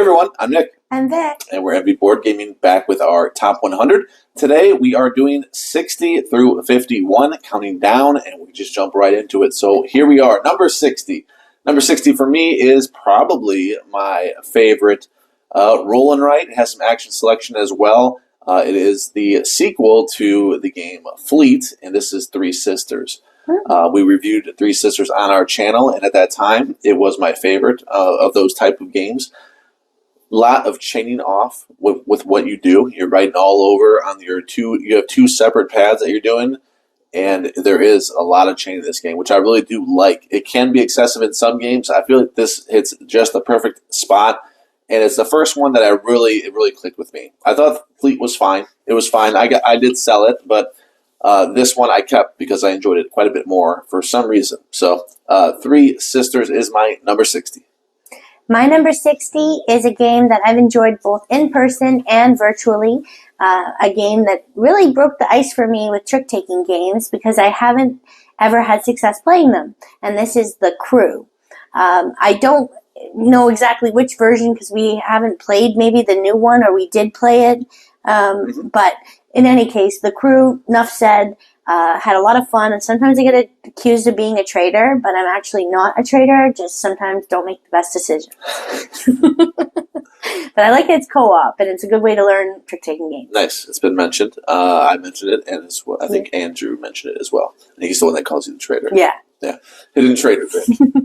everyone, I'm Nick. I'm Vic. And we're MV Board Gaming back with our top 100. Today we are doing 60 through 51, counting down, and we just jump right into it. So here we are, number 60. Number 60 for me is probably my favorite roll and write. It has some action selection as well. It is the sequel to the game Fleet, and this is Three Sisters. We reviewed Three Sisters on our channel, and at that time, it was my favorite of those type of games. Lot of chaining off with what you do. You're writing all over on your you have two separate pads that you're doing, and there is a lot of chain in this game, which I really do like. It can be excessive in some games. I feel like this hits just the perfect spot, and it's the first one that it really clicked with me. I thought Fleet was fine. It was fine. I did sell it, but this one I kept because I enjoyed it quite a bit more for some reason. So Three Sisters is my number 60. My number 60 is a game that I've enjoyed both in person and virtually. A game that really broke the ice for me with trick-taking games because I haven't ever had success playing them. And this is The Crew. I don't know exactly which version because we haven't played maybe the new one, or we did play it. But in any case, The Crew, enough said, had a lot of fun, and sometimes I get accused of being a traitor, but I'm actually not a traitor, just sometimes don't make the best decisions. But I like that it's co-op, and it's a good way to learn trick-taking games. Nice. It's been mentioned. I mentioned it, and I think Andrew mentioned it as well. And he's the one that calls you the traitor. Yeah. Yeah. Hidden traitor thing.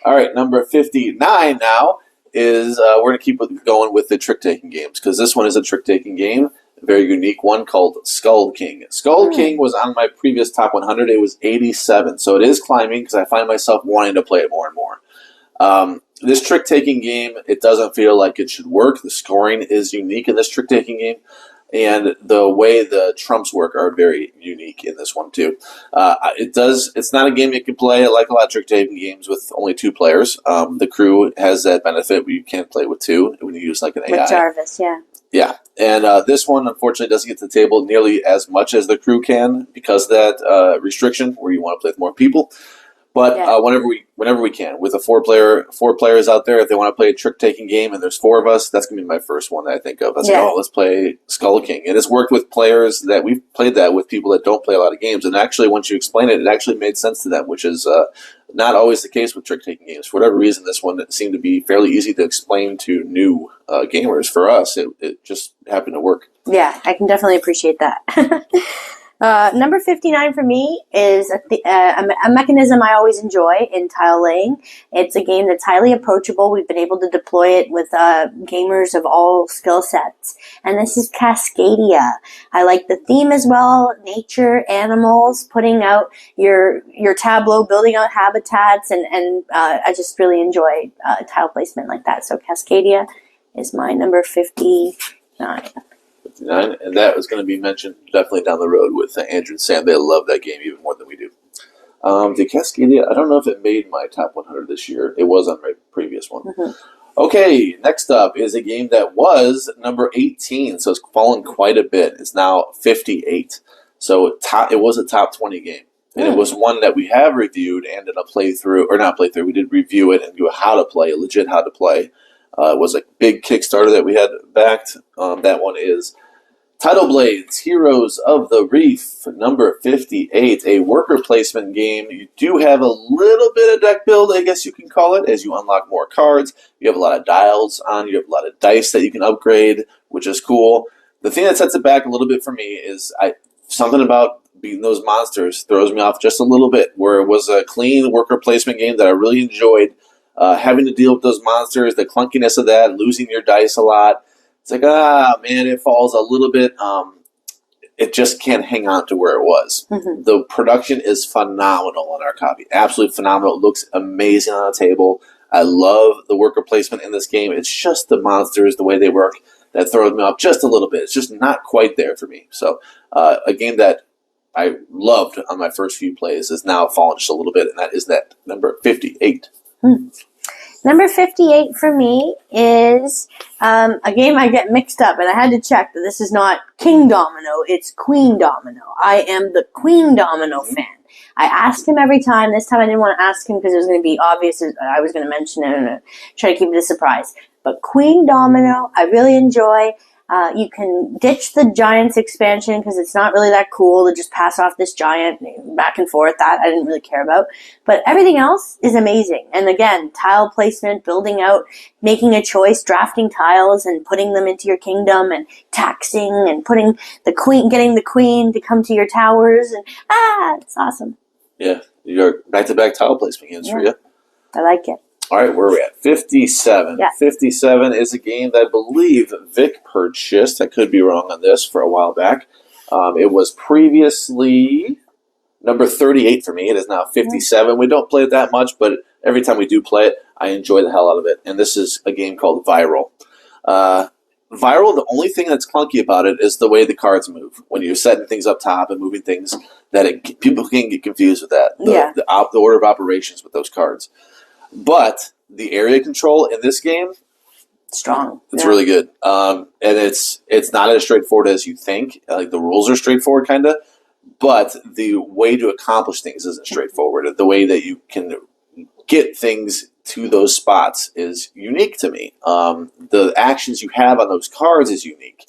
All right, number 59 now is, we're going to keep going with the trick-taking games, because this one is a trick-taking game. A very unique one called Skull King. Skull King was on my previous top 100. It was 87, so it is climbing because I find myself wanting to play it more and more. This trick-taking game, it doesn't feel like it should work. The scoring is unique in this trick-taking game, and the way the trumps work are very unique in this one too. It's not a game you can play like a lot of trick-taking games with only two players. The Crew has that benefit where you can't play with two when you use like an AI. With Jarvis, yeah. Yeah, and this one, unfortunately, doesn't get to the table nearly as much as The Crew can because of that restriction where you want to play with more people. But whenever we can, with four players out there, if they want to play a trick-taking game and there's four of us, that's going to be my first one that I think of. I was like, let's play Skull King. And it's worked with players that we've played that with people that don't play a lot of games. And actually, once you explain it, it actually made sense to them, which is not always the case with trick-taking games. For whatever reason, this one seemed to be fairly easy to explain to new gamers. For us, it just happened to work. Yeah, I can definitely appreciate that. Number 59 for me is a mechanism I always enjoy in tile laying. It's a game that's highly approachable. We've been able to deploy it with gamers of all skill sets. And this is Cascadia. I like the theme as well. Nature, animals, putting out your tableau, building out habitats, and I just really enjoy tile placement like that. So Cascadia is my number 59. And that was going to be mentioned definitely down the road with Andrew and Sam. They love that game even more than we do. The Cascadia, I don't know if it made my top 100 this year. It was on my previous one. Okay, next up is a game that was number 18, so it's fallen quite a bit. It's now 58. So it was a top 20 game. And it was one that we have reviewed and did a playthrough, or not playthrough, we did review it and do a how to play, a legit how to play. It was a big Kickstarter that we had backed. That one is Tidal Blades, Heroes of the Reef, number 58, a worker placement game. You do have a little bit of deck build, I guess you can call it, as you unlock more cards. You have a lot of dials on, you have a lot of dice that you can upgrade, which is cool. The thing that sets it back a little bit for me is something about beating those monsters throws me off just a little bit, where it was a clean worker placement game that I really enjoyed. Having to deal with those monsters, the clunkiness of that, losing your dice a lot. It's like, man, it falls a little bit. It just can't hang on to where it was. The production is phenomenal on our copy. Absolutely phenomenal. It looks amazing on the table. I love the worker placement in this game. It's just the monsters, the way they work, that throws me off just a little bit. It's just not quite there for me. So a game that I loved on my first few plays has now fallen just a little bit, and that is that number 58. Number 58 for me is a game I get mixed up, and I had to check that this is not King Domino, it's Queen Domino. I am the Queen Domino fan. I ask him every time. This time I didn't want to ask him because it was going to be obvious. I was going to mention it and try to keep it a surprise. But Queen Domino, I really enjoy. You can ditch the Giants expansion because it's not really that cool to just pass off this giant back and forth. That I didn't really care about. But everything else is amazing. And again, tile placement, building out, making a choice, drafting tiles and putting them into your kingdom and taxing and putting the queen, getting the queen to come to your towers. And it's awesome. Yeah, your back-to-back tile placement games for you. I like it. All right, where are we at? 57. Yeah. 57 is a game that I believe Vic purchased. I could be wrong on this for a while back. It was previously number 38 for me. It is now 57. We don't play it that much, but every time we do play it, I enjoy the hell out of it. And this is a game called Viral. Viral, the only thing that's clunky about it is the way the cards move. When you're setting things up top and moving things, people can get confused with that. The order of operations with those cards. But the area control in this game, strong. It's really good. And it's not as straightforward as you think. Like the rules are straightforward, kind of, but the way to accomplish things isn't straightforward. The way that you can get things to those spots is unique to me. The actions you have on those cards is unique.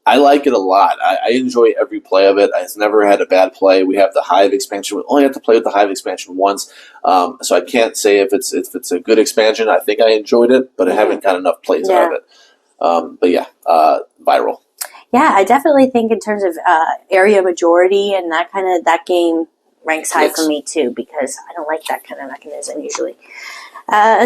I like it a lot. I enjoy every play of it. I've never had a bad play. We have the Hive expansion. We only have to play with the Hive expansion once, so I can't say if it's a good expansion. I think I enjoyed it, but I haven't got enough plays out of it. But yeah, Viral. Yeah, I definitely think in terms of area majority and that game ranks high for me too, because I don't like that kind of mechanism usually.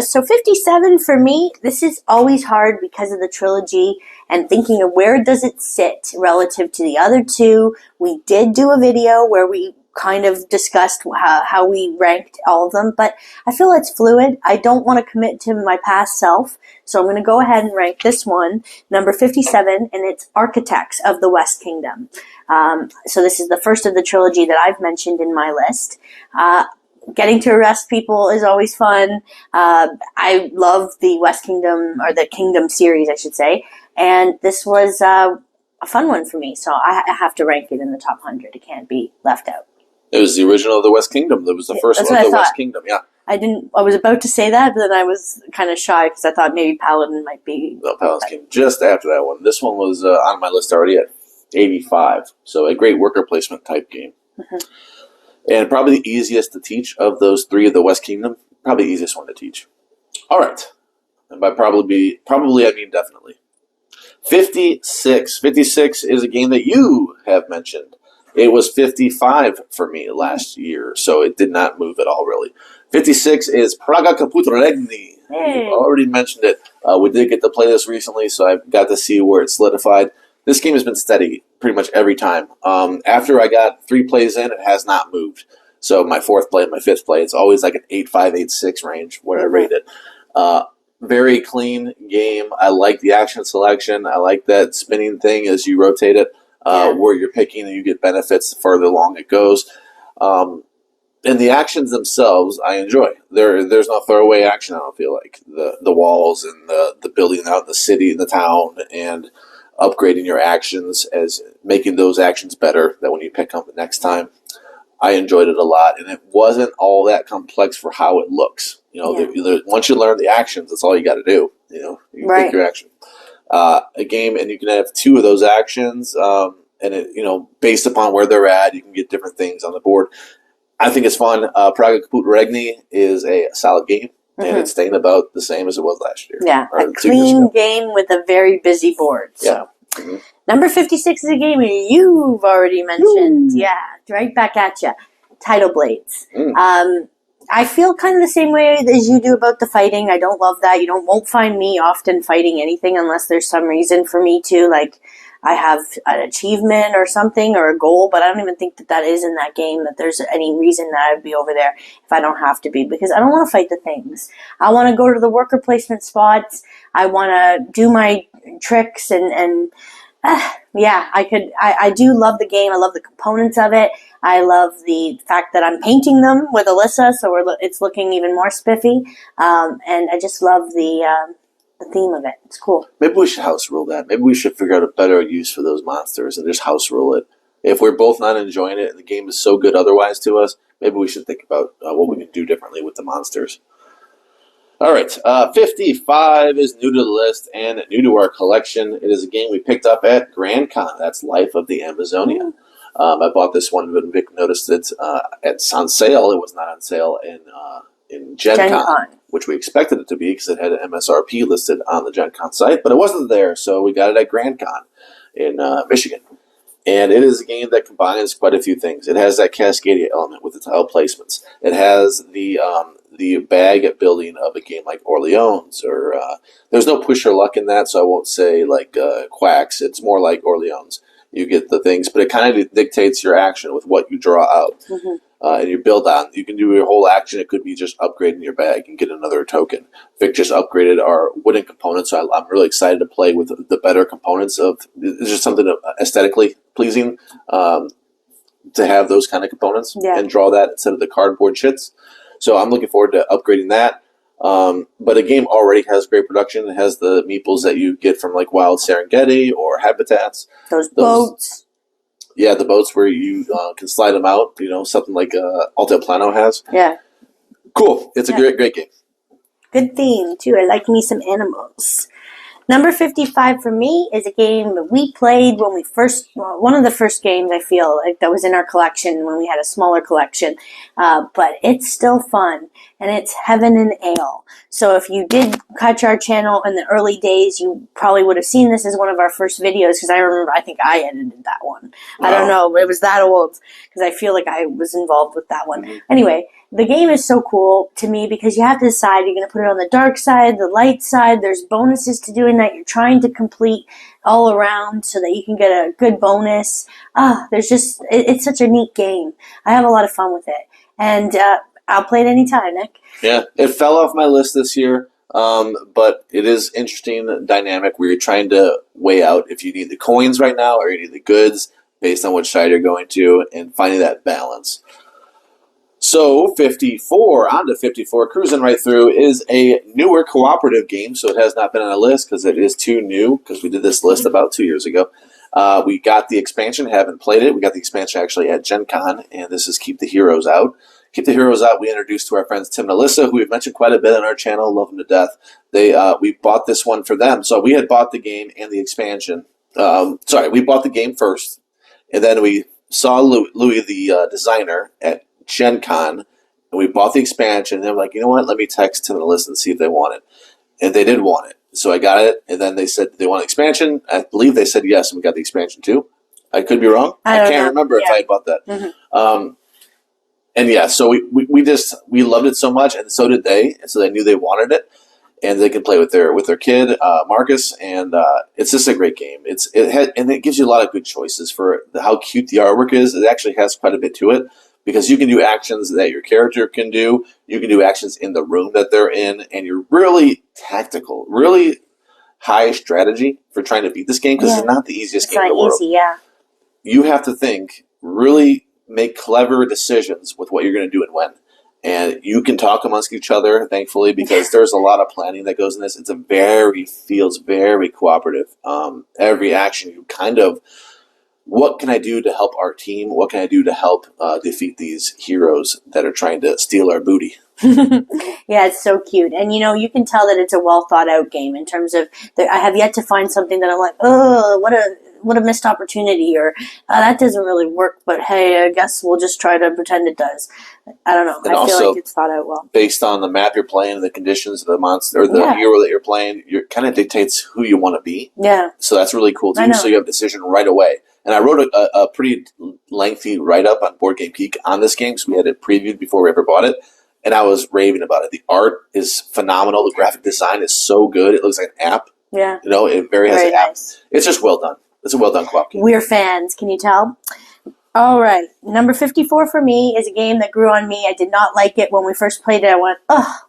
So 57 for me, this is always hard because of the trilogy and thinking of where does it sit relative to the other two. We did do a video where we kind of discussed how we ranked all of them, but I feel it's fluid. I don't want to commit to my past self, so I'm going to go ahead and rank this one, number 57, and it's Architects of the West Kingdom. So this is the first of the trilogy that I've mentioned in my list. Getting to arrest people is always fun. I love the West Kingdom, or the Kingdom series, I should say. And this was a fun one for me, so I have to rank it in the top 100. It can't be left out. It was the original of the West Kingdom. That was the first one of the West Kingdom, yeah. I was about to say that, but then I was kind of shy because I thought maybe Paladin might be... No, Paladin came just after that one. This one was on my list already at 85. So a great worker placement type game. Mm-hmm. And probably the easiest to teach of those three of the West Kingdom. Probably the easiest one to teach. All right. And by probably I mean definitely. 56. 56 is a game that you have mentioned. It was 55 for me last year, so it did not move at all, really. 56 is Praga Caput Regni. Hey. You've already mentioned it. We did get to play this recently, so I got to see where it solidified. This game has been steady pretty much every time. After I got 3 plays in, it has not moved. So my 4th play and my 5th play, it's always like an 8.5, 8.6 range where I rate it. Very clean game. I like the action selection. I like that spinning thing as you rotate it, where you're picking and you get benefits the further along it goes. And the actions themselves, I enjoy. There's no throwaway action, I don't feel like. The walls and the building out in the city and the town and upgrading your actions as making those actions better that when you pick up the next time. I enjoyed it a lot, and it wasn't all that complex for how it looks. You know, once you learn the actions, that's all you got to do. You know, you can pick your action. A game, and you can have 2 of those actions, and it, you know, based upon where they're at, you can get different things on the board. I think it's fun. Praga Caput Regni is a solid game, and it's staying about the same as it was last year. Yeah, a clean game with a very busy board. So. Yeah. Mm-hmm. Number 56 is a game you've already mentioned. Yeah, right back at you. Tidal Blades. I feel kind of the same way as you do about the fighting. I don't love that. You won't find me often fighting anything unless there's some reason for me to. Like, I have an achievement or something or a goal, but I don't even think that is in that game, that there's any reason that I'd be over there if I don't have to be, because I don't want to fight the things. I want to go to the worker placement spots. I want to do my tricks and I do love the game. I love the components of it. I love the fact that I'm painting them with Alyssa, so it's looking even more spiffy. And I just love the theme of it. It's cool. Maybe we should house rule that. Maybe we should figure out a better use for those monsters and just house rule it. If we're both not enjoying it and the game is so good otherwise to us, maybe we should think about what we can do differently with the monsters. All right, 55 is new to the list and new to our collection. It is a game we picked up at Grand Con. That's Life of the Amazonia. I bought this one when Vic noticed it. It's on sale. It was not on sale in Gen Con, which we expected it to be because it had an MSRP listed on the Gen Con site, but it wasn't there, so we got it at Grand Con in Michigan. And it is a game that combines quite a few things. It has that Cascadia element with the tile placements. It has the bag building of a game like Orleans, or there's no push or luck in that, so I won't say like Quacks. It's more like Orleans. You get the things, but it kind of dictates your action with what you draw out. And you build on. You can do your whole action. It could be just upgrading your bag and get another token. Vic just upgraded our wooden components, so I'm really excited to play with the better components of. It's just something aesthetically pleasing to have those kind of components and draw that instead of the cardboard shits. So I'm looking forward to upgrading that. But the game already has great production. It has the meeples that you get from like Wild Serengeti or Habitats. Those boats. Yeah, the boats where you can slide them out, something like Altiplano has. Yeah. Cool. It's a great game. Good theme, too. I like me some animals. Number 55 for me is a game that we played when we one of the first games I feel like that was in our collection when we had a smaller collection. But it's still fun, and it's Heaven and Ale. So if you did catch our channel in the early days, you probably would have seen this as one of our first videos, because I remember, I think I edited that one. Wow. I don't know, it was that old, because I feel like I was involved with that one. Anyway, the game is so cool to me because you have to decide, you're going to put it on the dark side, the light side. There's bonuses to doing that. You're trying to complete all around so that you can get a good bonus. It's such a neat game. I have a lot of fun with it. And I'll play it anytime, Nick. Yeah, it fell off my list this year, but it is interesting dynamic where you're trying to weigh out if you need the coins right now or you need the goods based on which side you're going to and finding that balance. So 54, on to 54, cruising right through, is a newer cooperative game, so it has not been on the list because it is too new, because we did this list about 2 years ago. We got the expansion, haven't played it. We got the expansion actually at Gen Con, and this is Keep the Heroes Out. Keep the Heroes Out, we introduced to our friends Tim and Alyssa, who we've mentioned quite a bit on our channel, love them to death. We bought this one for them. So we had bought the game and the expansion. We bought the game first, and then we saw Louis the designer, at Gen Con, and we bought the expansion, and they're like, you know what, let me text Tim and Alyssa and see if they want it. And they did want it. So I got it, and then they said they want an expansion. I believe they said yes, and we got the expansion too. I could be wrong. I can't remember if I bought that. So we loved it so much, and so did they, and so they knew they wanted it, and they can play with their kid, Marcus, and it's just a great game. And it gives you a lot of good choices for how cute the artwork is. It actually has quite a bit to it, because you can do actions that your character can do, you can do actions in the room that they're in, and you're really tactical, really high strategy for trying to beat this game, because it's not the easiest game in the world. It's not easy, yeah. You have to think, really make clever decisions with what you're going to do and when. And you can talk amongst each other, thankfully, because there's a lot of planning that goes in this. Feels very cooperative. Every action, you kind of, what can I do to help our team? What can I do to help defeat these heroes that are trying to steal our booty? Yeah, it's so cute. And, you can tell that it's a well thought out game in terms of, I have yet to find something that I'm like, oh, what a missed opportunity, or that doesn't really work, but hey, I guess we'll just try to pretend it does. I don't know. I feel like it's thought out well. Based on the map you're playing, the conditions of the monster, or the hero that you're playing, it kind of dictates who you want to be. Yeah. So that's really cool too. So you have a decision right away. And I wrote a pretty lengthy write-up on Board Game Geek on this game, so we had it previewed before we ever bought it. And I was raving about it. The art is phenomenal. The graphic design is so good. It looks like an app. Yeah. It has an app. It's just well done. It's a well done co-op game. We're fans. Can you tell? All right. Number 54 for me is a game that grew on me. I did not like it when we first played it. I went,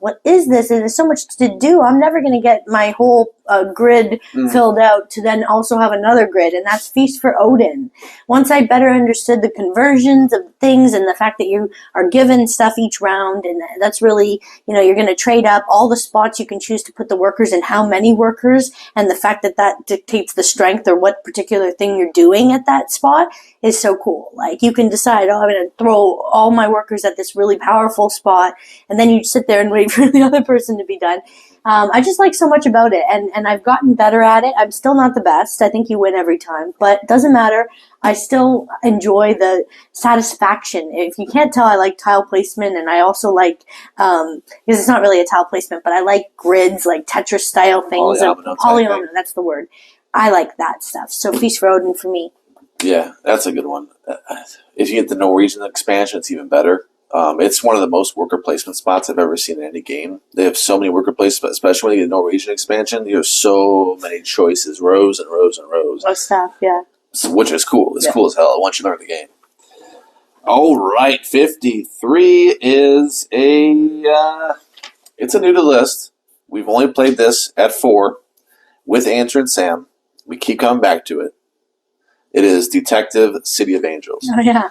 what is this? And there's so much to do. I'm never going to get my whole grid filled out to then also have another grid, and that's Feast for Odin. Once I better understood the conversions of things and the fact that you are given stuff each round, and that's really, you're going to trade up all the spots you can choose to put the workers and how many workers, and the fact that that dictates the strength or what particular thing you're doing at that spot is so cool. Like, you can decide, I'm going to throw all my workers at this really powerful spot, and then you sit there and wait for the other person to be done. I just like so much about it, and I've gotten better at it. I'm still not the best. I think you win every time, but it doesn't matter. I still enjoy the satisfaction. If you can't tell, I like tile placement, and I also like, because it's not really a tile placement, but I like grids, like Tetris style things. Polyomino, that's the word. I like that stuff. So Feast for Odin for me. Yeah, that's a good one. If you get the Norwegian expansion, it's even better. It's one of the most worker placement spots I've ever seen in any game. They have so many worker placements, especially when you get the Norwegian expansion. You have so many choices, rows and rows and rows. Of stuff, yeah. So, which is cool. It's cool as hell once you learn the game. All right, 53 is it's a new to list. We've only played this at 4 with Andrew and Sam. We keep coming back to it. It is Detective City of Angels. Oh, yeah.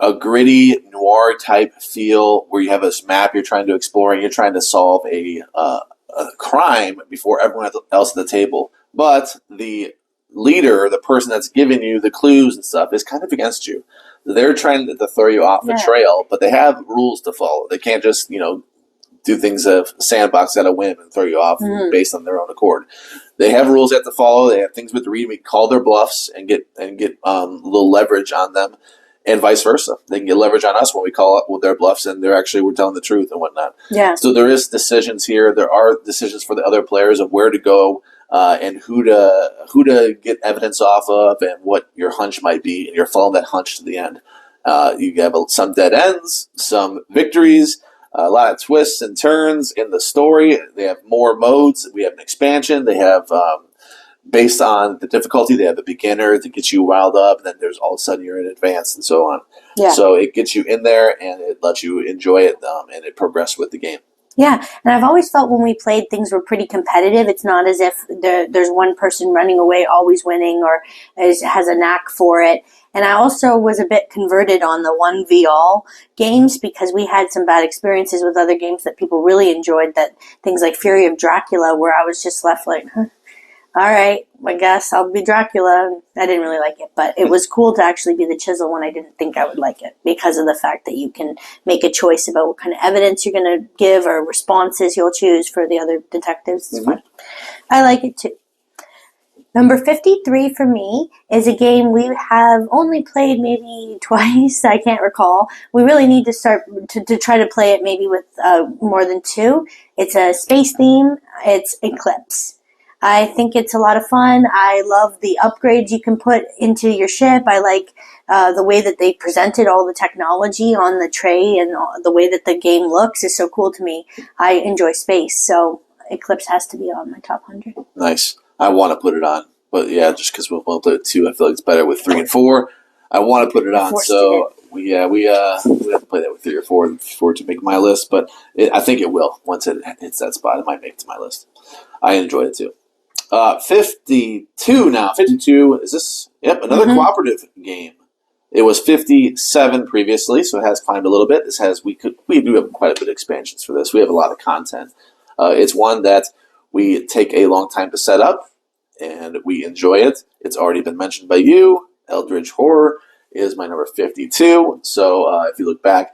A gritty noir type feel where you have this map you're trying to explore and you're trying to solve a crime before everyone else at the table. But the leader, the person that's giving you the clues and stuff, is kind of against you. They're trying to throw you off the trail, but they have rules to follow. They can't just, do things of sandbox at a whim and throw you off based on their own accord. They have rules they have to follow. They have things we have to read. We call their bluffs and get a little leverage on them. And vice versa. They can get leverage on us when we call up with their bluffs and we're telling the truth and whatnot. Yeah. So there is decisions here. There are decisions for the other players of where to go and who to get evidence off of and what your hunch might be. And you're following that hunch to the end. You have some dead ends, some victories, a lot of twists and turns in the story. They have more modes. We have an expansion. They have... based on the difficulty, they have a beginner that gets you riled up, and then there's all of a sudden you're in advanced and so on. Yeah. So it gets you in there, and it lets you enjoy it, and it progresses with the game. Yeah, and I've always felt when we played, things were pretty competitive. It's not as if there's one person running away always winning or has a knack for it. And I also was a bit converted on the 1v-all games because we had some bad experiences with other games that people really enjoyed, that things like Fury of Dracula, where I was just left like, all right, I guess I'll be Dracula. I didn't really like it, but it was cool to actually be the Chisel when I didn't think I would like it because of the fact that you can make a choice about what kind of evidence you're going to give or responses you'll choose for the other detectives. It's fun. I like it too. Number 53 for me is a game we have only played maybe twice. I can't recall. We really need to start to try to play it maybe with more than 2. It's a space theme. It's Eclipse. I think it's a lot of fun. I love the upgrades you can put into your ship. I like the way that they presented all the technology on the tray, and the way that the game looks is so cool to me. I enjoy space, so Eclipse has to be on my top 100. Nice. I want to put it on, but yeah, just because we'll play with 2, I feel like it's better with 3 and 4. I want to put it on, so we have to play that with 3 or 4 for it to make my list. But I think it will once it hits that spot. It might make it to my list. I enjoy it too. 52 now. 52 is this? Yep, another cooperative game. It was 57 previously, so it has climbed a little bit. We do have quite a bit of expansions for this. We have a lot of content. It's one that we take a long time to set up, and we enjoy it. It's already been mentioned by you. Eldritch Horror is my number 52. So if you look back,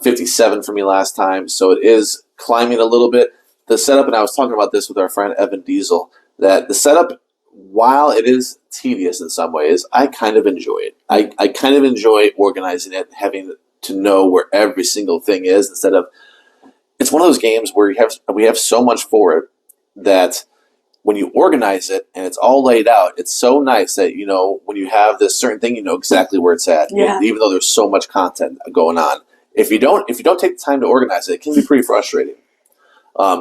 57 for me last time. So it is climbing a little bit. The setup, and I was talking about this with our friend Evan Diesel, that the setup, while it is tedious in some ways, I kind of enjoy it. I kind of enjoy organizing it, having to know where every single thing is instead of... It's one of those games where we have so much for it that when you organize it and it's all laid out, it's so nice that, when you have this certain thing, you know exactly where it's at, even though there's so much content going on. If you don't take the time to organize it, it can be pretty frustrating.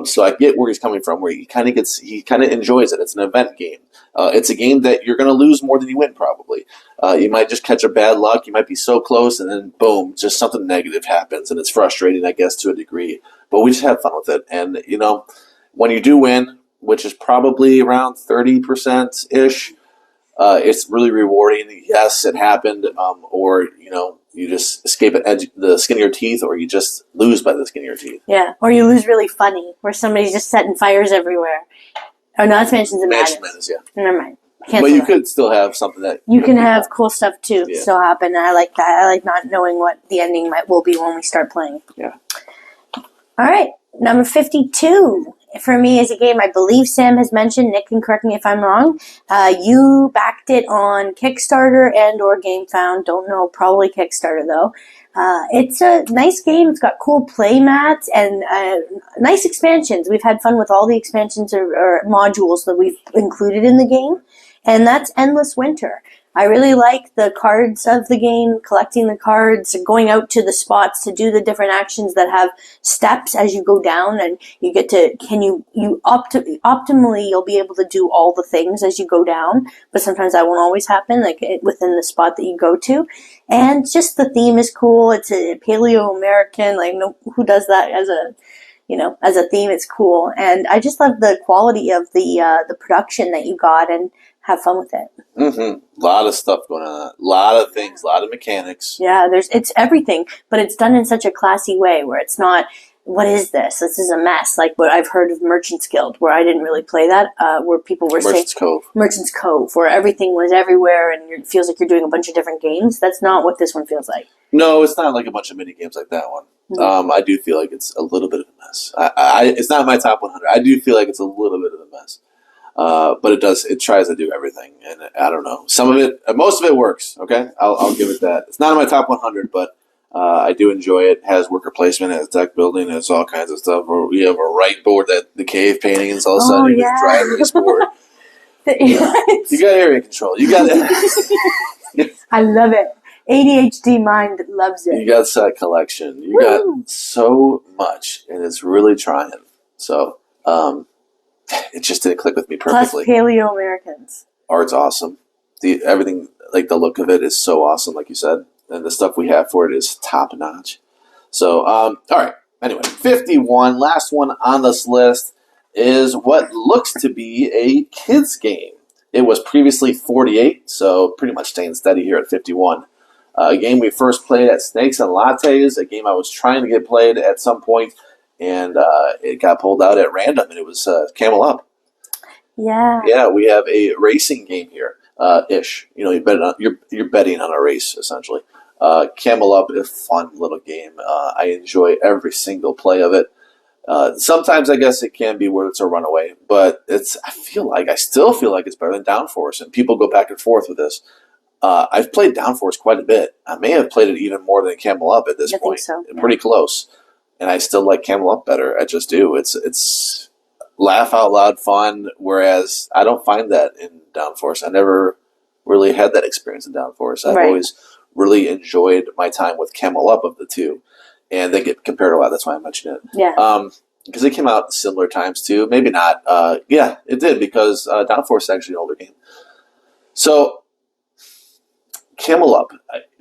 So I get where he's coming from, where he kind of enjoys it. It's an event game. It's a game that you're going to lose more than you win, probably. You might just catch a bad luck. You might be so close, and then boom, just something negative happens, and it's frustrating, I guess, to a degree. But we just have fun with it. And, when you do win, which is probably around 30% ish. It's really rewarding. Yes, it happened, or you just escape the skin of your teeth, or you just lose by the skin of your teeth. Yeah, or you lose really funny, where somebody's just setting fires everywhere. Oh, no, that's Mansions of Madness. Madness, yeah. Never mind. But you could still have something that you can have cool stuff too Yeah. still happen. And I like that. I like not knowing what the ending will be when we start playing. Yeah. All right, number 52 for me is a game I believe Sam has mentioned. Nick can correct me if I'm wrong. You backed it on Kickstarter and or GameFound. Don't know, probably Kickstarter though. It's a nice game. It's got cool play mats and nice expansions. We've had fun with all the expansions or modules that we've included in the game. And that's Endless Winter. I really like the cards of the game, collecting the cards, going out to the spots to do the different actions that have steps as you go down, and you get to, optimally you'll be able to do all the things as you go down, but sometimes that won't always happen, like within the spot that you go to. And just the theme is cool. It's a Paleo-American, like who does that as a theme? It's cool. And I just love the quality of the production that you got, and have fun with it. A lot of stuff going on. A lot of things. A lot of mechanics. Yeah, it's everything, but it's done in such a classy way where it's not, what is this? This is a mess. Like what I've heard of Merchant's Guild, where I didn't really play that, where people were saying Merchant's Cove, where everything was everywhere and it feels like you're doing a bunch of different games. That's not what this one feels like. No, it's not like a bunch of mini games like that one. Mm-hmm. I do feel like it's a little bit of a mess. It's not my top 100. I do feel like it's a little bit of a mess. But it tries to do everything, and I don't know. Most of it works. Okay, I'll give it that. It's not in my top 100, but I do enjoy it. It has worker placement, it has deck building, it has all kinds of stuff. Or we have a right board that the cave paintings, all of a sudden you can dry erase board. You got area control. You got it. I love it. ADHD mind loves it. You got set collection. You got so much, and it's really trying. So, it just didn't click with me perfectly. Plus Paleo-Americans. Art's awesome. Everything, like the look of it is so awesome, like you said. And the stuff we have for it is top notch. So, all right. Anyway, 51, last one on this list, is what looks to be a kids game. It was previously 48, so pretty much staying steady here at 51. A game we first played at Snakes and Lattes, a game I was trying to get played at some point, and it got pulled out at random, and it was Camel Up. Yeah. Yeah, we have a racing game here, ish. You're betting on a race, essentially. Camel Up is a fun little game. I enjoy every single play of it. Sometimes I guess it can be where it's a runaway, but I still feel like it's better than Downforce, and people go back and forth with this. I've played Downforce quite a bit. I may have played it even more than Camel Up at this point. I think so. Pretty close. And I still like Camel Up better. I just do. It's laugh out loud fun, whereas I don't find that in Downforce. I never really had that experience in Downforce. I've always really enjoyed my time with Camel Up of the two. And they get compared a lot. That's why I mentioned it. Yeah. Because it came out similar times too. Maybe not. Yeah, it did, because Downforce is actually an older game. So, Camel Up,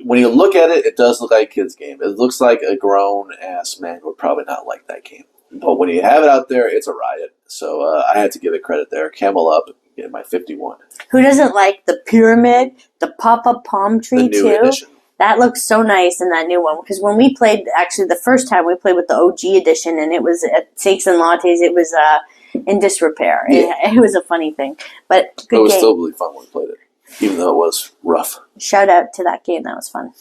when you look at it, it does look like a kid's game. It looks like a grown-ass man would probably not like that game. But when you have it out there, it's a riot. So I had to give it credit there. Camel Up in my 51. Who doesn't like the pyramid, the pop-up palm tree, the new edition. That looks so nice in that new one. Because when we played, actually the first time we played with the OG edition, and it was at Snakes and Lattes, it was in disrepair. Yeah. It was a funny thing. But good game. It was still really fun when we played it, even though it was rough. Shout out to that game. That was fun.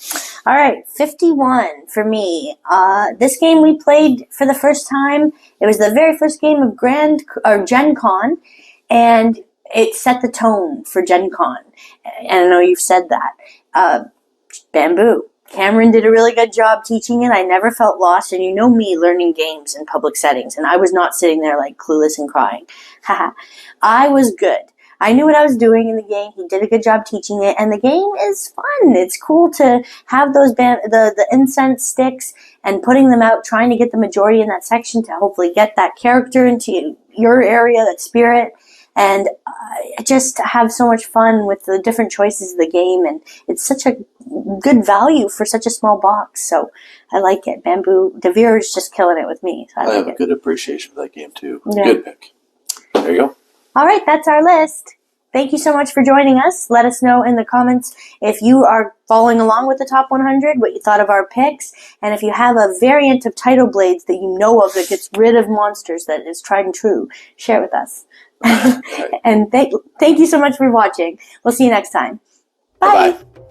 All right, 51 for me. This game we played for the first time. It was the very first game of Gen Con, and it set the tone for Gen Con. And I know you've said that. Bamboo. Cameron did a really good job teaching it. I never felt lost, and you know me learning games in public settings, and I was not sitting there like clueless and crying. I was good. I knew what I was doing in the game. He did a good job teaching it, and the game is fun. It's cool to have those the incense sticks and putting them out, trying to get the majority in that section to hopefully get that character into your area, that spirit, and just have so much fun with the different choices of the game. And it's such a good value for such a small box, so I like it. Bamboo, Devere is just killing it with me. So I have like a good appreciation for that game too. Yeah. Good pick. There you go. All right, that's our list. Thank you so much for joining us. Let us know in the comments if you are following along with the top 100, what you thought of our picks, and if you have a variant of Tidal Blades that you know of that gets rid of monsters that is tried and true, share it with us. And thank you so much for watching. We'll see you next time. Bye. Bye-bye.